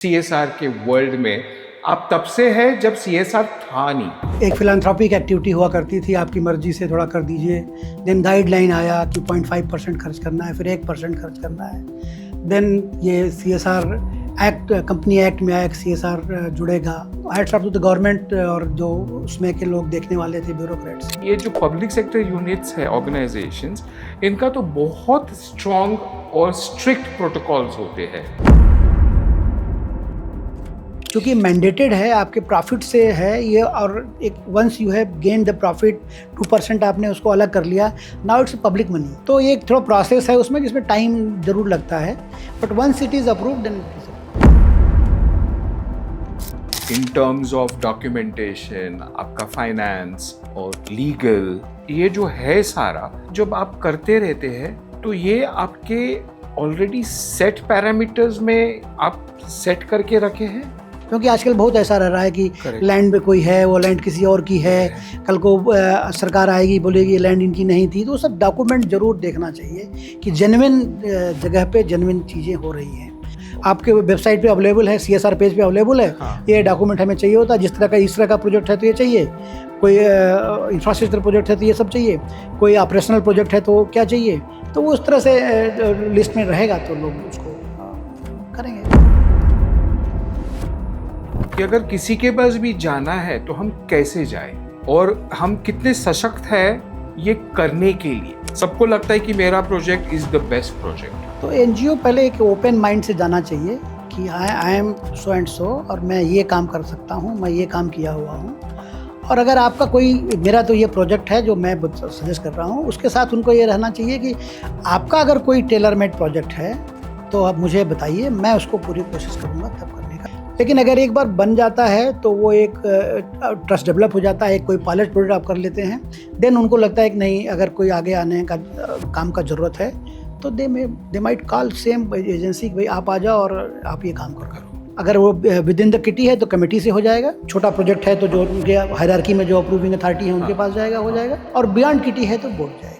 CSR के world में आप तब से है जब सीएसआर था नहीं। एक फिलैंथ्रोपिक एक्टिविटी हुआ करती थी, आपकी मर्जी से थोड़ा कर दीजिए। देन गाइडलाइन आया कि 0.5% खर्च करना है, फिर 1% खर्च करना है। देन ये सीएसआर एक्ट, कंपनी एक्ट में आया कि सीएसआर जुड़ेगा। Hats off to the government और जो उसमें के लोग देखने वाले थे, ब्यूरोक्रेट्स। ये जो पब्लिक सेक्टर यूनिट्स है, ऑर्गेनाइजेशंस, इनका तो बहुत स्ट्रॉन्ग और स्ट्रिक्ट प्रोटोकॉल्स होते हैं, क्योंकि मैंडेटेड है, आपके प्रॉफिट से है ये। और एक once you have gain the profit 2% आपने उसको अलग कर लिया, नाउ इट्स पब्लिक मनी। तो ये एक थोड़ा प्रोसेस है उसमें, जिसमें टाइम जरूर लगता है, but once it is approved then in terms of documentation, आपका फाइनेंस और लीगल, ये जो है सारा जब आप करते रहते हैं तो ये आपके ऑलरेडी सेट पैरामीटर्स में आप सेट करके रखे हैं। क्योंकि आजकल बहुत ऐसा रह रहा है कि लैंड पे कोई है, वो लैंड किसी और की है, कल को सरकार आएगी बोलेगी ये लैंड इनकी नहीं थी। तो वो सब डॉक्यूमेंट जरूर देखना चाहिए कि जेन्युइन जगह पे जेन्युइन चीज़ें हो रही हैं। आपके वेबसाइट पे अवेलेबल है, सीएसआर पेज पे अवेलेबल है। हाँ। ये डॉक्यूमेंट हमें चाहिए होता है, जिस तरह का इस तरह का प्रोजेक्ट है तो ये चाहिए, कोई इंफ्रास्ट्रक्चर प्रोजेक्ट है तो ये सब चाहिए, कोई ऑपरेशनल प्रोजेक्ट है तो क्या चाहिए। तो वो उस तरह से लिस्ट में रहेगा तो लोग उसको करेंगे। कि अगर किसी के पास भी जाना है तो हम कैसे जाएं और हम कितने सशक्त हैं ये करने के लिए। सबको लगता है कि मेरा project is the best project. तो एनजीओ पहले एक ओपन माइंड से जाना चाहिए कि I am so and so और मैं ये काम कर सकता हूँ, मैं ये काम किया हुआ हूँ। और अगर आपका कोई, मेरा तो ये प्रोजेक्ट है जो मैं सजेस्ट कर रहा हूँ, उसके साथ उनको ये रहना चाहिए कि आपका अगर कोई टेलर मेड प्रोजेक्ट है तो आप मुझे बताइए, मैं उसको पूरी कोशिश करूँगा तब करने का। लेकिन अगर एक बार बन जाता है तो वो एक ट्रस्ट डेवलप हो जाता है, एक कोई पायलट प्रोजेक्ट आप कर लेते हैं, देन उनको लगता है कि नहीं, अगर कोई आगे आने का काम का ज़रूरत है तो they might call same agency कि भाई आप आ जाओ और आप ये काम करो। अगर वो विद इन द किटी है तो कमेटी से हो जाएगा, छोटा प्रोजेक्ट है तो जो उनके हायरार्की में जो अप्रूविंग अथॉरिटी है उनके पास जाएगा, हो जाएगा, और बियॉन्ड किटी है तो बोर्ड जाएगा।